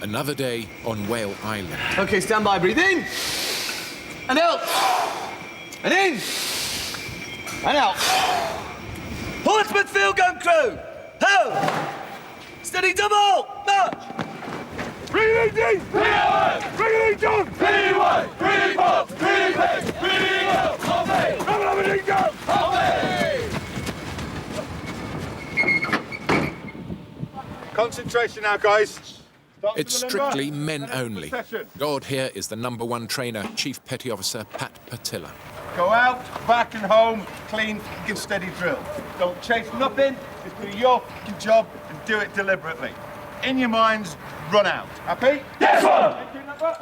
Another day on Whale Island. OK, stand by, breathe in. And out. And in. And out. Portsmouth field gun crew. Ho! Steady double. March. Bring it in, Bring it in, John! Bring it away! Bring it up! Bring it back! Bring it up! Copy! Come on, go! Copy! Concentration now, guys. It's strictly men only. God here is the #1 trainer, Chief Petty Officer Pat Patilla. Go out, back and home, clean, and give steady drill. Don't chase nothing, just do your fucking job and do it deliberately. In your minds, run out. Happy? Yes, sir!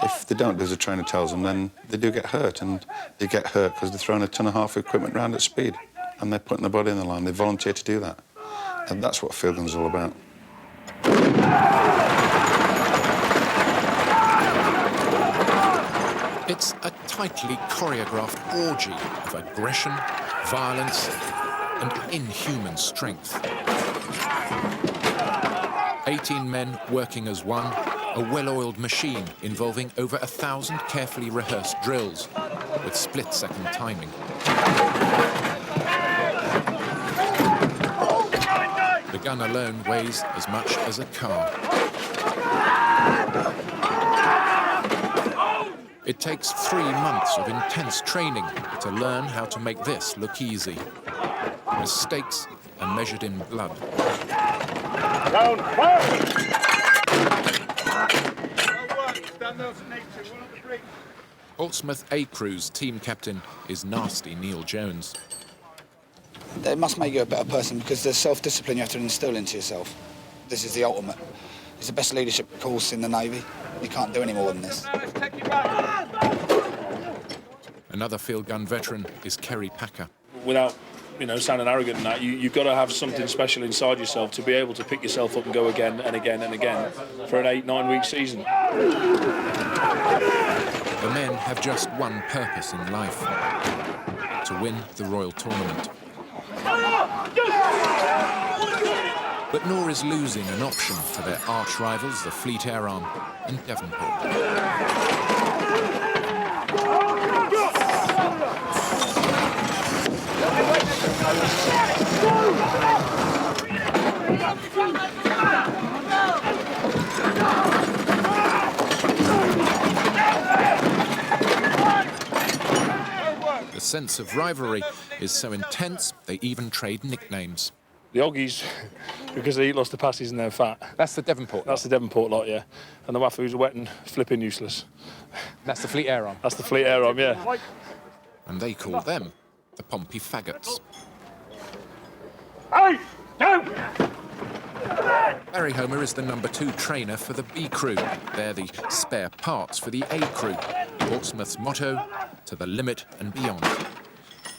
If they don't do as the trainer tells them, then they do get hurt, and they get hurt because they're throwing a ton and a half of equipment around at speed, and they're putting their body in the line. They volunteer to do that, and that's what field gun's all about. It's a tightly choreographed orgy of aggression, violence, and inhuman strength. 18 men working as one, a well-oiled machine involving over 1,000 carefully rehearsed drills with split-second timing. The gun alone weighs as much as a car. It takes 3 months of intense training to learn how to make this look easy. Mistakes are measured in blood. Down, fire! Portsmouth A Crew's team captain is Nasty Neil Jones. It must make you a better person because there's self-discipline you have to instill into yourself. This is the ultimate. It's the best leadership course in the Navy. You can't do any more than this. Another field gun veteran is Kerry Packer. Without, sounding arrogant in that, you've got to have something special inside yourself to be able to pick yourself up and go again and again and again for an 8-9 week season. The men have just one purpose in life: to win the Royal Tournament. But nor is losing an option for their arch rivals, the Fleet Air Arm and Devonport. The sense of rivalry is so intense, they even trade nicknames. The Oggies, because they eat lots of passes and they're fat. That's the Devonport? That's the Devonport lot, yeah. And the Waffles are wet and flipping useless. That's the Fleet Air Arm? That's the Fleet Air Arm, yeah. And they call them the Pompey Faggots. Hey! Down! Barry Homer is the #2 trainer for the B Crew. They're the spare parts for the A Crew. Portsmouth's motto, to the limit and beyond.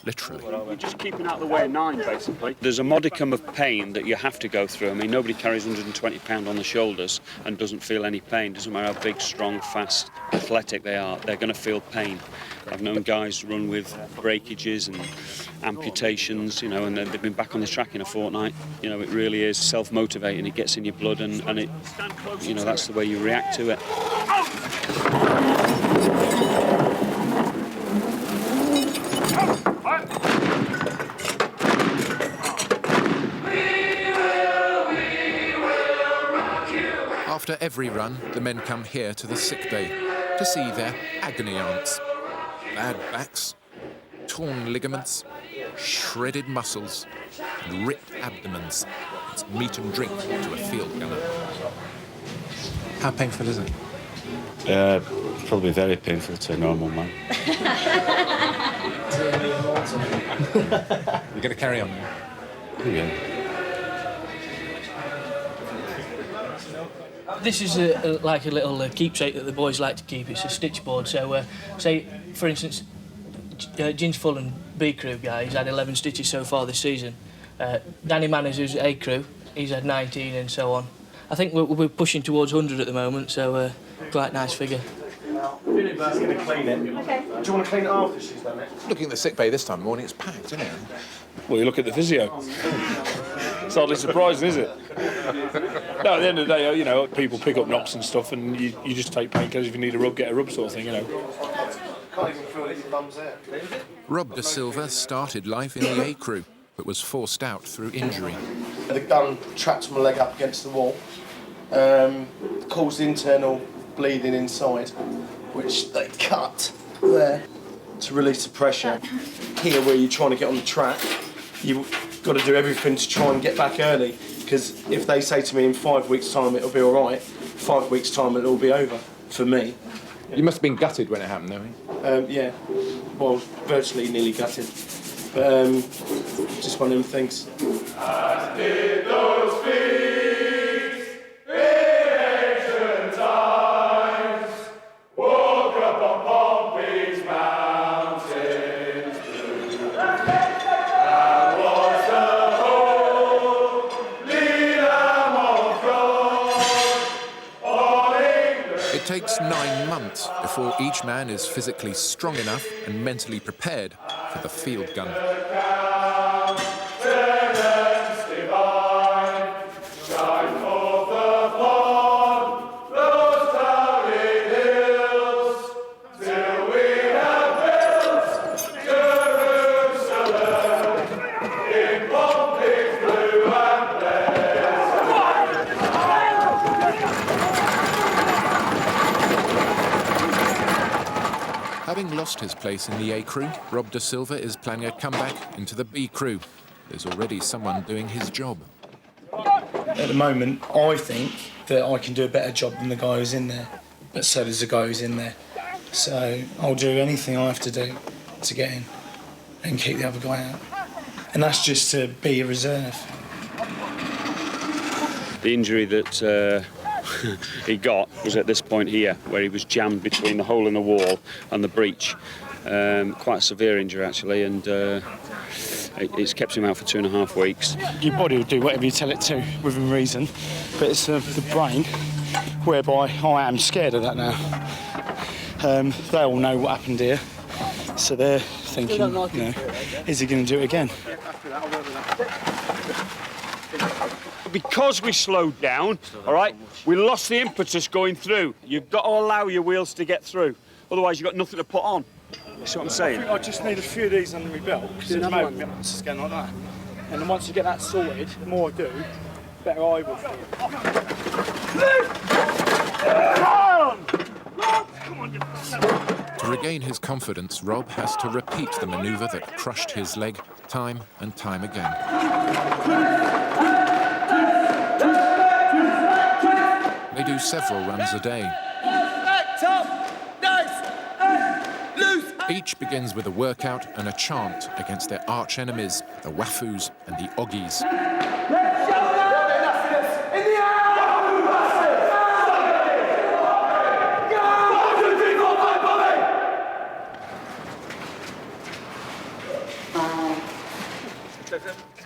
Literally. You're just keeping out of the way of 9, basically. There's a modicum of pain that you have to go through. I mean, nobody carries 120 pounds on the shoulders and doesn't feel any pain. Doesn't matter how big, strong, fast, athletic they are, they're going to feel pain. I've known guys run with breakages and amputations, and they've been back on the track in a fortnight. It really is self-motivating. It gets in your blood and it, that's the way you react to it. After every run, the men come here to the sick bay to see their agony aunts. Bad backs, torn ligaments, shredded muscles, and ripped abdomens. It's meat and drink to a field gunner. How painful is it? Probably very painful to a normal man. You're going to carry on now? Yeah. This is like a little keepsake that the boys like to keep. It's a stitch board. So, say, for instance, Ginge Fulham B Crew guy, he's had 11 stitches so far this season. Danny Manners, who's A Crew, he's had 19 and so on. I think we're pushing towards 100 at the moment, so quite a nice figure. Going to clean it. Okay. Do you want to clean it after she's done it? Looking at the sick bay this time of morning, it's packed, isn't it? Well, you look at the physio. It's hardly surprising, is it? No, at the end of the day, you know, people pick up knocks and stuff, and you just take painkillers. If you need a rub, get a rub, sort of thing, you know. Rob Da Silva started life in the A crew, but was forced out through injury. The gun trapped my leg up against the wall, caused internal bleeding inside, which they cut there to release the pressure. Here, where you're trying to get on the track, you've got to do everything to try and get back early, because if they say to me in 5 weeks' time it'll be all right, 5 weeks' time it'll all be over for me. You must have been gutted when it happened, though. Yeah, well, virtually nearly gutted, but just one of them things. As did those feet in ancient times, walk upon Pompey's mountains blue. And was the whole lead among thrones, all England. It takes 9 months before each man is physically strong enough and mentally prepared for the field gun. Having lost his place in the A crew, Rob Da Silva is planning a comeback into the B crew. There's already someone doing his job. At the moment, I think that I can do a better job than the guy who's in there, but so does the guy who's in there. So I'll do anything I have to do to get in and keep the other guy out. And that's just to be a reserve. The injury that he got was at this point here, where he was jammed between the hole in the wall and the breach. Quite a severe injury, actually, and it's kept him out for 2.5 weeks. Your body will do whatever you tell it to, within reason, but it's the brain, whereby I am scared of that now. They all know what happened here, so they're thinking, you know, is he going to do it again? Because we slowed down, all right, we lost the impetus going through. You've got to allow your wheels to get through, otherwise you've got nothing to put on. You see what I'm saying? I just need a few of these under my belt, because at the moment it's just going like that. And then once you get that sorted, the more I do, the better I will feel. To regain his confidence, Rob has to repeat the manoeuvre that crushed his leg time and time again. They do several runs a day. Each begins with a workout and a chant against their arch enemies, the Wafus and the Oggies.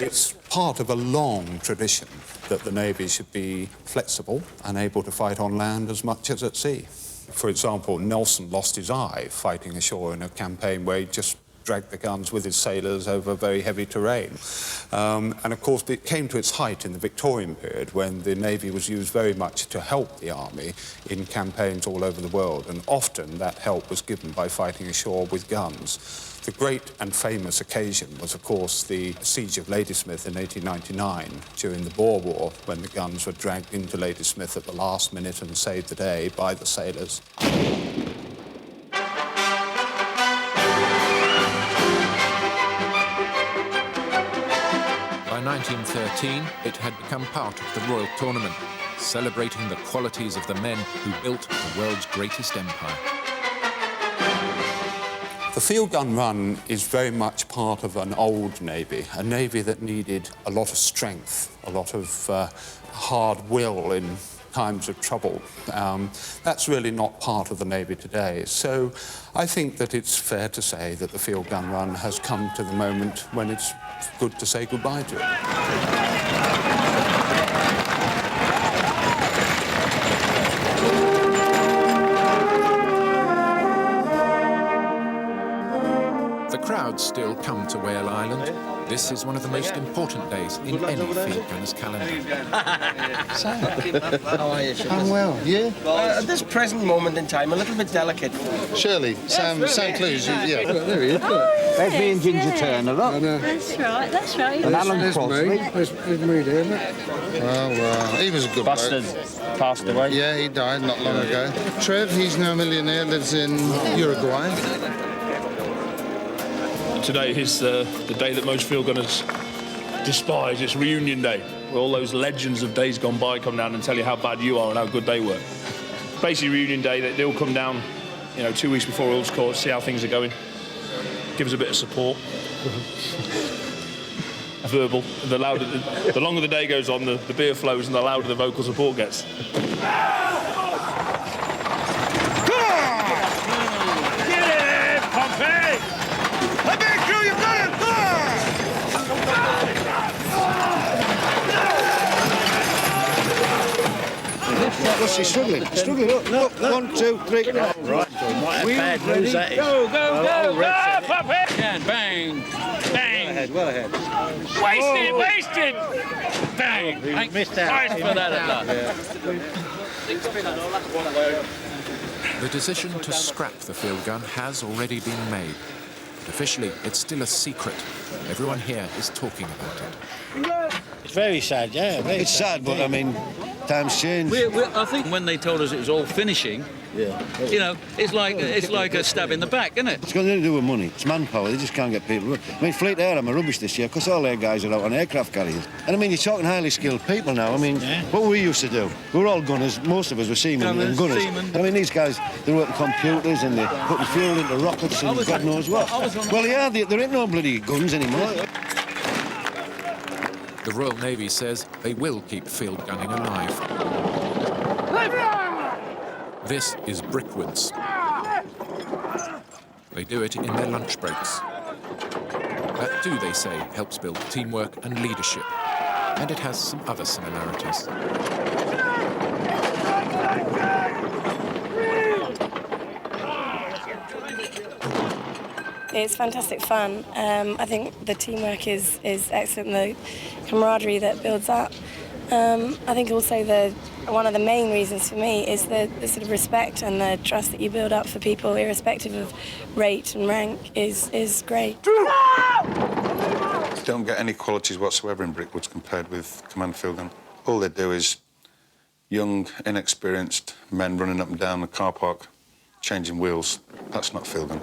It's part of a long tradition that the Navy should be flexible and able to fight on land as much as at sea. For example, Nelson lost his eye fighting ashore in a campaign where he just dragged the guns with his sailors over very heavy terrain. And of course, it came to its height in the Victorian period when the Navy was used very much to help the army in campaigns all over the world, and often that help was given by fighting ashore with guns. The great and famous occasion was, of course, the siege of Ladysmith in 1899 during the Boer War, when the guns were dragged into Ladysmith at the last minute and saved the day by the sailors. By 1913, it had become part of the Royal Tournament, celebrating the qualities of the men who built the world's greatest empire. The field gun run is very much part of an old Navy, a Navy that needed a lot of strength, a lot of hard will in times of trouble. That's really not part of the Navy today. So I think that it's fair to say that the field gun run has come to the moment when it's good to say goodbye to it. The crowds still come to Whale Island, This is one of the most important days in any field gunner's calendar. How are you? I'm well, yeah? At this present moment in time, a little bit delicate. Shirley, Sam Clues, yeah. There he is. There's me and Ginger Turner, look. That's right. And Alan Crosby. There's me there, isn't it? Oh, well, he was a good Bastard passed away. Yeah, he died not long ago. Trev, he's now a millionaire, lives in Uruguay. Today is the day that most field gunners despise. It's reunion day, where all those legends of days gone by come down and tell you how bad you are and how good they were. Basically, reunion day, they all come down, 2 weeks before Earl's court, see how things are going, give us a bit of support. Verbal. The longer the day goes on, the beer flows and the louder the vocal support gets. What's he struggling? Look, 1, 2, 3. Right. What a bad news that is. Go, puppet! Bang, bang. Well ahead. Wasted! Bang! Missed out. Thanks for that at last. The decision to scrap the field gun has already been made. But officially, it's still a secret. Everyone here is talking about it. It's very sad, yeah. It's sad, but I mean, times change. I think when they told us it was all finishing, it's like a stab in the back, isn't it? It's got nothing to do with money. It's manpower. They just can't get people. I mean, Fleet Air are rubbish this year because all their guys are out on aircraft carriers. And I mean, you're talking highly skilled people now. I mean, what we used to do, we were all gunners. Most of us were seamen and gunners. I mean, these guys, they're working computers and they're putting fuel into rockets and God knows what. Well, yeah, there ain't no bloody guns anymore. The Royal Navy says they will keep field gunning alive. This is Brickwoods. They do it in their lunch breaks. That too, they say, helps build teamwork and leadership. And it has some other similarities. It's fantastic fun. I think the teamwork is excellent, the camaraderie that builds up. I think also one of the main reasons for me is the sort of respect and the trust that you build up for people, irrespective of rate and rank, is great. Don't get any qualities whatsoever in Brickwoods compared with Command Field Gun. All they do is young, inexperienced men running up and down the car park, changing wheels. That's not field gun.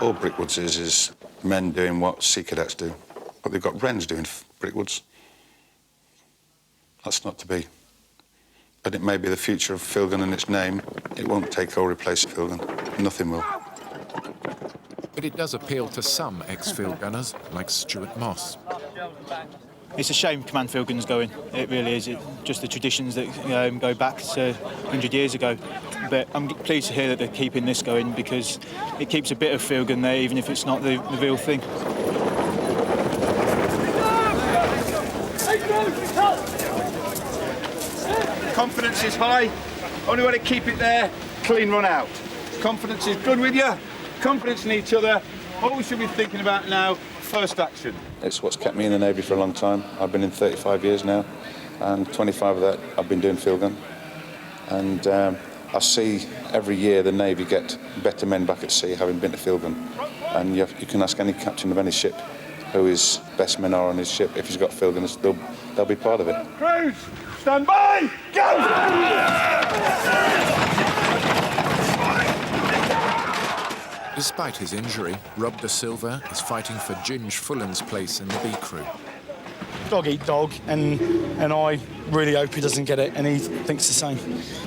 All Brickwoods is men doing what Sea Cadets do. But they've got Wrens doing Brickwoods. That's not to be. But it may be the future of field gun and its name. It won't take or replace field gun. Nothing will. But it does appeal to some ex-field gunners, like Stuart Moss. It's a shame Command Field Gun's going. It really is. Just the traditions that go back to 100 years ago. But I'm pleased to hear that they're keeping this going because it keeps a bit of field gun there, even if it's not the real thing. Confidence is high. Only way to keep it there, clean run out. Confidence is good with you. Confidence in each other. All we should be thinking about now, first action. It's what's kept me in the Navy for a long time. I've been in 35 years now, and 25 of that I've been doing field gun. And I see every year the Navy get better men back at sea having been to field gun. And you can ask any captain of any ship who his best men are on his ship. If he's got field gunners, they'll be part of it. Crews, stand by, go! Despite his injury, Rob De Silva is fighting for Ginge Fullen's place in the B crew. Dog eat dog, and I really hope he doesn't get it, and he thinks the same.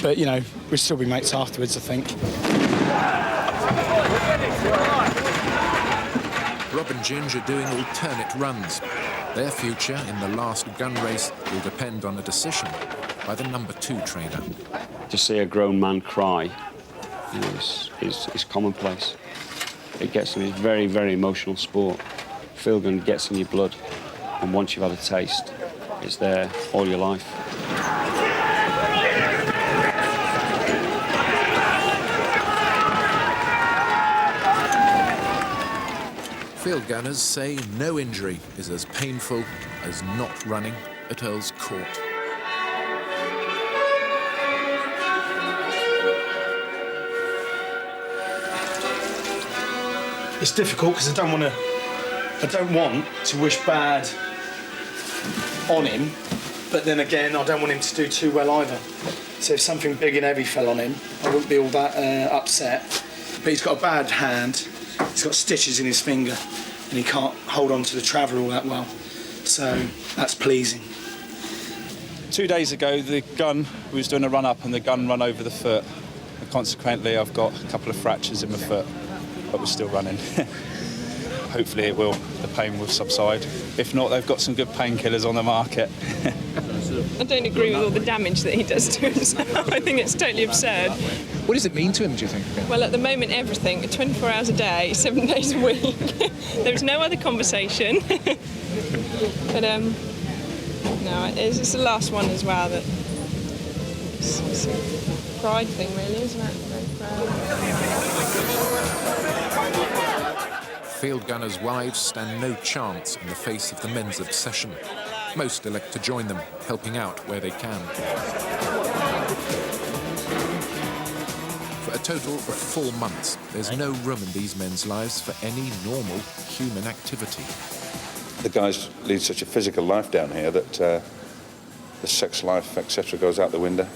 But, we'll still be mates afterwards, I think. Rob and Ginge are doing alternate runs. Their future in the last gun race will depend on a decision by the number 2 trainer. To see a grown man cry is commonplace. It gets me. It's very, very emotional sport. Field gun gets in your blood, and once you've had a taste, it's there all your life. Field gunners say no injury is as painful as not running at Earl's Court. It's difficult because I don't want to wish bad on him, but then again, I don't want him to do too well either. So if something big and heavy fell on him, I wouldn't be all that upset. But he's got a bad hand, he's got stitches in his finger, and he can't hold on to the travel all that well. So that's pleasing. 2 days ago, the gun, we was doing a run-up and the gun run over the foot. And consequently, I've got a couple of fractures in my foot, but we're still running. Hopefully the pain will subside. If not, they've got some good painkillers on the market. I don't agree with all the damage that he does to himself. I think it's totally absurd. What does it mean to him, do you think? Well, at the moment, everything, 24 hours a day, 7 days a week. There's no other conversation. But, no, it's the last one as well that... It's a pride thing, really, isn't it? Very proud. Field gunners' wives stand no chance in the face of the men's obsession. Most elect to join them, helping out where they can. For a total of 4 months, there's no room in these men's lives for any normal human activity. The guys lead such a physical life down here that the sex life, etc., goes out the window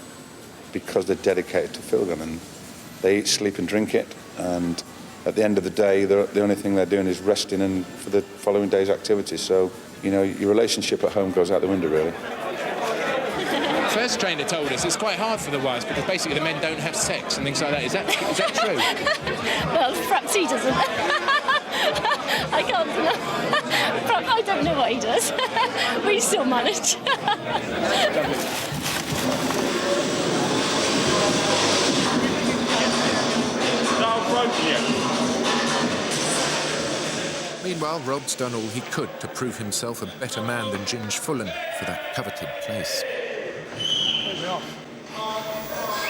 because they're dedicated to field gun, and they eat, sleep and drink it, and at the end of the day, the only thing they're doing is resting and for the following day's activities. So, you know, your relationship at home goes out the window, really. First trainer told us it's quite hard for the wives because basically the men don't have sex and things like that. Is that true? Well, perhaps he doesn't. I can't. I don't know what he does. We still manage. Meanwhile, Rob's done all he could to prove himself a better man than Ginge Fullen for that coveted place.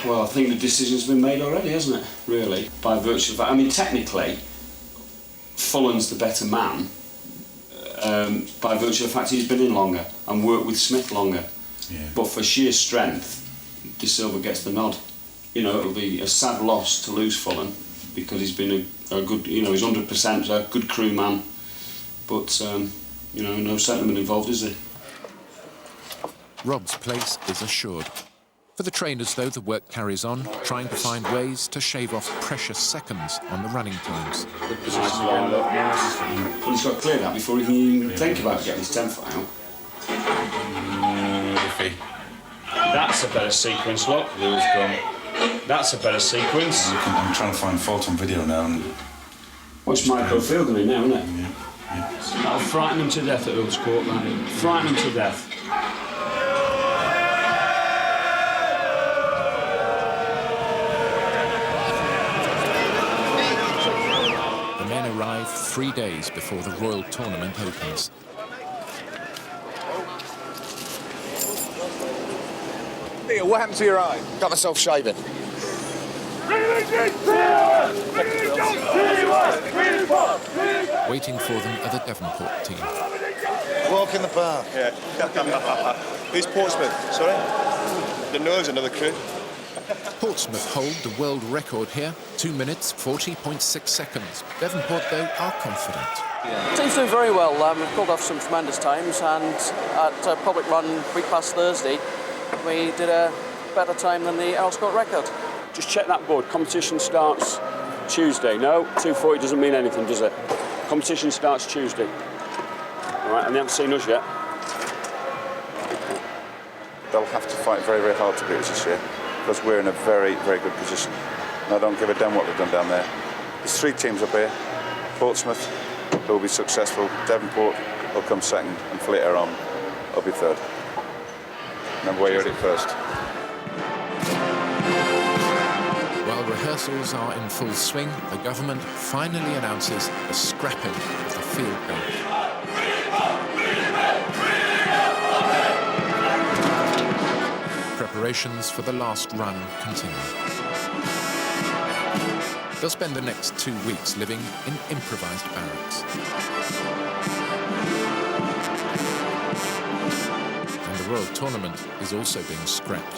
Well, I think the decision's been made already, hasn't it? Really, by virtue of that. I mean, technically, Fullen's the better man by virtue of the fact he's been in longer and worked with Smith longer. Yeah. But for sheer strength, De Silva gets the nod. You know, it'll be a sad loss to lose Fullen because he's been a good, you know, he's 100% a good crew man. But, you know, no sentiment involved, is there? Rob's place is assured. For the trainers, though, the work carries on, trying to find ways to shave off precious seconds on the running times. He's got to clear that before he can even think about getting his 10 foot out. That's a better sequence, look. That's a better sequence. I'm trying to find fault on video now. And well, it's micro fielding it now, isn't it? Yeah. That'll frighten them to death at Earl's Court, man. Frighten them to death. The men arrive 3 days before the Royal Tournament opens. Neil, what happened to your eye? Got myself shaving. Waiting for them are the Devonport team. Walk in the park. Yeah. Who's Portsmouth? Sorry? The nose, another crew. Portsmouth hold the world record here, 2 minutes, 40.6 seconds. Devonport, though, are confident. The team's doing very well. We've pulled off some tremendous times, and at public run week past Thursday, we did a better time than the Earl's Court record. Just check that board. Competition starts Tuesday. No, 2:40 doesn't mean anything, does it? Competition starts Tuesday. All right, and they haven't seen us yet. They'll have to fight very, very hard to beat us this year because we're in a very, very good position. And I don't give a damn what they've done down there. There's 3 teams up here. Portsmouth, who will be successful. Devonport will come second, and Fleet Air on will be third. Remember where you heard it first. While rehearsals are in full swing, the government finally announces the scrapping of the field gun. Preparations for the last run continue. They'll spend the next 2 weeks living in improvised barracks. And the Royal Tournament is also being scrapped.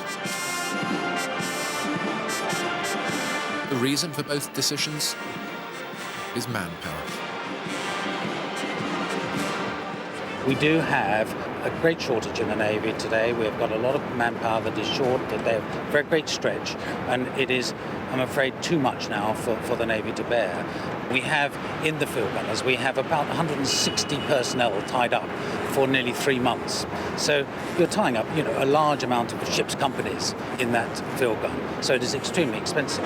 The reason for both decisions is manpower. We do have a great shortage in the Navy today. We've got a lot of manpower that is short, that they have a very great stretch, and it is, I'm afraid, too much now for the Navy to bear. We have, in the field gunners, we have about 160 personnel tied up for nearly 3 months. So you're tying up, a large amount of ships' companies in that field gun. So it is extremely expensive.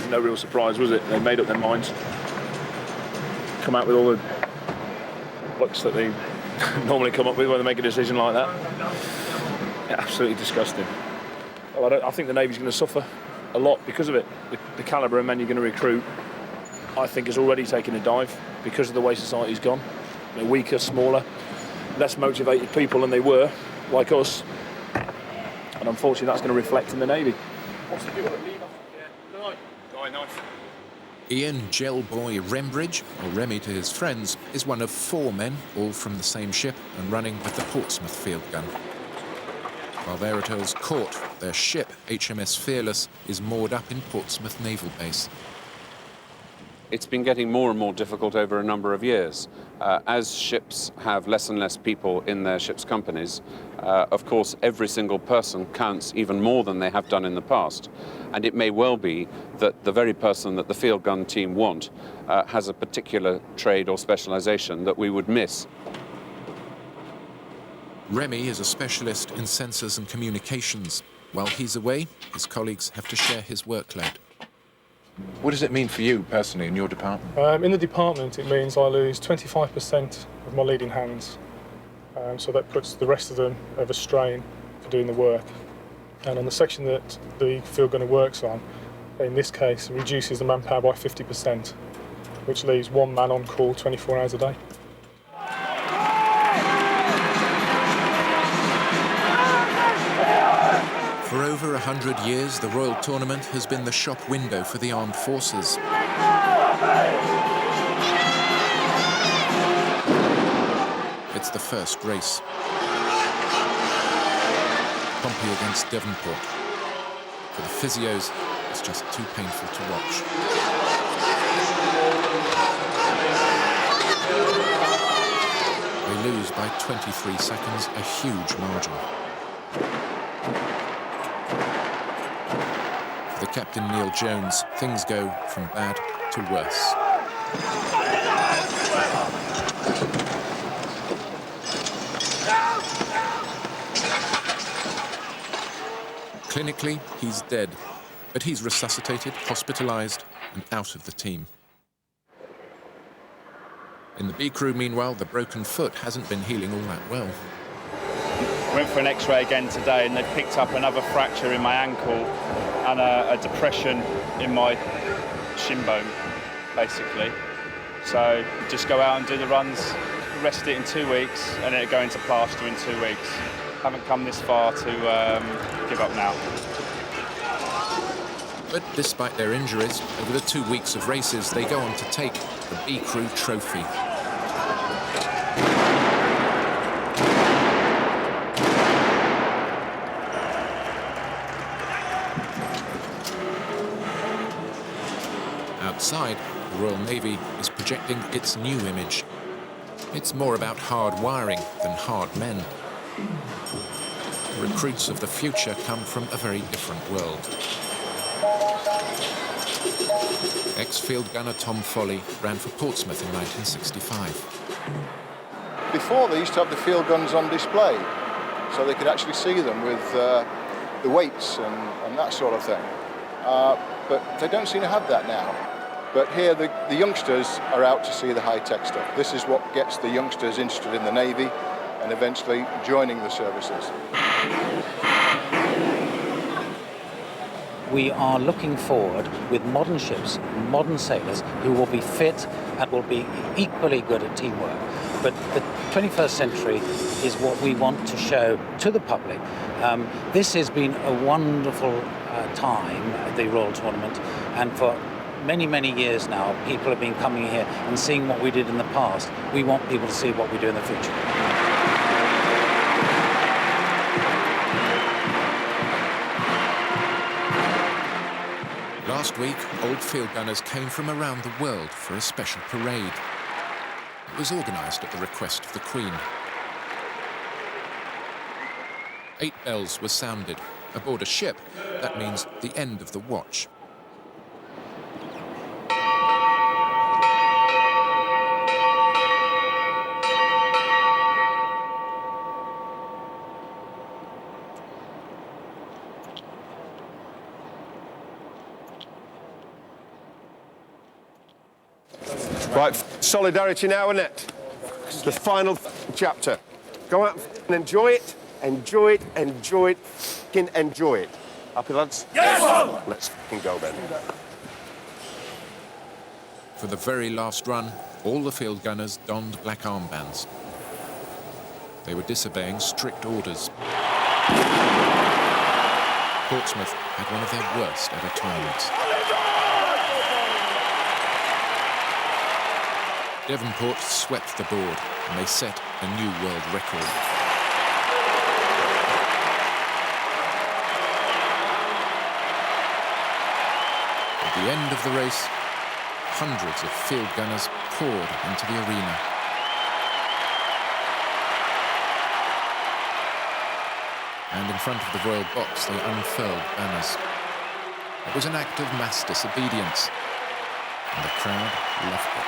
No real surprise, was it? They made up their minds. Come out with all the looks that they normally come up with when they make a decision like that. Yeah, absolutely disgusting. Well, I think the Navy's going to suffer a lot because of it. The calibre of men you're going to recruit, I think, has already taken a dive because of the way society's gone. They're weaker, smaller, less motivated people than they were, like us. And unfortunately, that's going to reflect in the Navy. Ian Gelboy Rembridge, or Remy to his friends, is one of 4 men, all from the same ship and running with the Portsmouth field gun. While they're at Earl's Court, their ship, HMS Fearless, is moored up in Portsmouth Naval Base. It's been getting more and more difficult over a number of years. As ships have less and less people in their ships' companies, of course, every single person counts even more than they have done in the past. And it may well be that the very person that the field gun team want has a particular trade or specialisation that we would miss. Remy is a specialist in sensors and communications. While he's away, his colleagues have to share his workload. What does it mean for you personally in your department? In the department, it means I lose 25% of my leading hands. So that puts the rest of them over strain for doing the work. And on the section that the field gunner works on, in this case, reduces the manpower by 50%, which leaves 1 man on call 24 hours a day. For over 100 years, the Royal Tournament has been the shop window for the armed forces. It's the first race. Pompey against Devonport. For the physios, it's just too painful to watch. They lose by 23 seconds, a huge margin. For the captain, Neil Jones, things go from bad to worse. Clinically, he's dead, but he's resuscitated, hospitalised, and out of the team. In the B crew, meanwhile, the broken foot hasn't been healing all that well. Went for an X-ray again today, and they've picked up another fracture in my ankle and a depression in my shin bone, basically. So just go out and do the runs, rest it in 2 weeks, and it'll go into plaster in 2 weeks. Haven't come this far to give up now. But despite their injuries, over the 2 weeks of races, they go on to take the B Crew trophy. Outside, the Royal Navy is projecting its new image. It's more about hard wiring than hard men. The recruits of the future come from a very different world. Ex-field gunner Tom Foley ran for Portsmouth in 1965. Before, they used to have the field guns on display, so they could actually see them with the weights and that sort of thing. But they don't seem to have that now. But here, the youngsters are out to see the high-tech stuff. This is what gets the youngsters interested in the Navy and eventually joining the services. We are looking forward with modern ships, modern sailors who will be fit and will be equally good at teamwork. But the 21st century is what we want to show to the public. This has been a wonderful time, the Royal Tournament, and for many, many years now, people have been coming here and seeing what we did in the past. We want people to see what we do in the future. Last week, old field gunners came from around the world for a special parade. It was organised at the request of the Queen. 8 bells were sounded. Aboard a ship, that means the end of the watch. Right, solidarity now, isn't it? The final chapter. Go out and enjoy it, enjoy it, enjoy it, f***ing enjoy it. Happy, lads? Yes, sir! Let's f***ing go, then. For the very last run, all the field gunners donned black armbands. They were disobeying strict orders. Portsmouth had one of their worst ever tournaments. Devonport swept the board and they set a new world record. At the end of the race, hundreds of field gunners poured into the arena. And in front of the royal box, they unfurled banners. It was an act of mass disobedience, and the crowd loved it.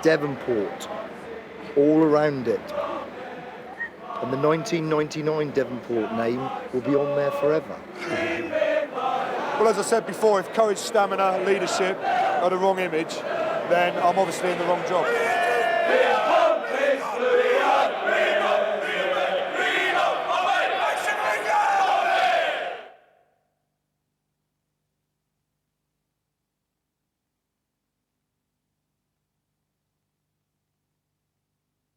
Devonport, all around it. And the 1999 Devonport name will be on there forever. Well, as I said before, if courage, stamina, leadership are the wrong image, then I'm obviously in the wrong job.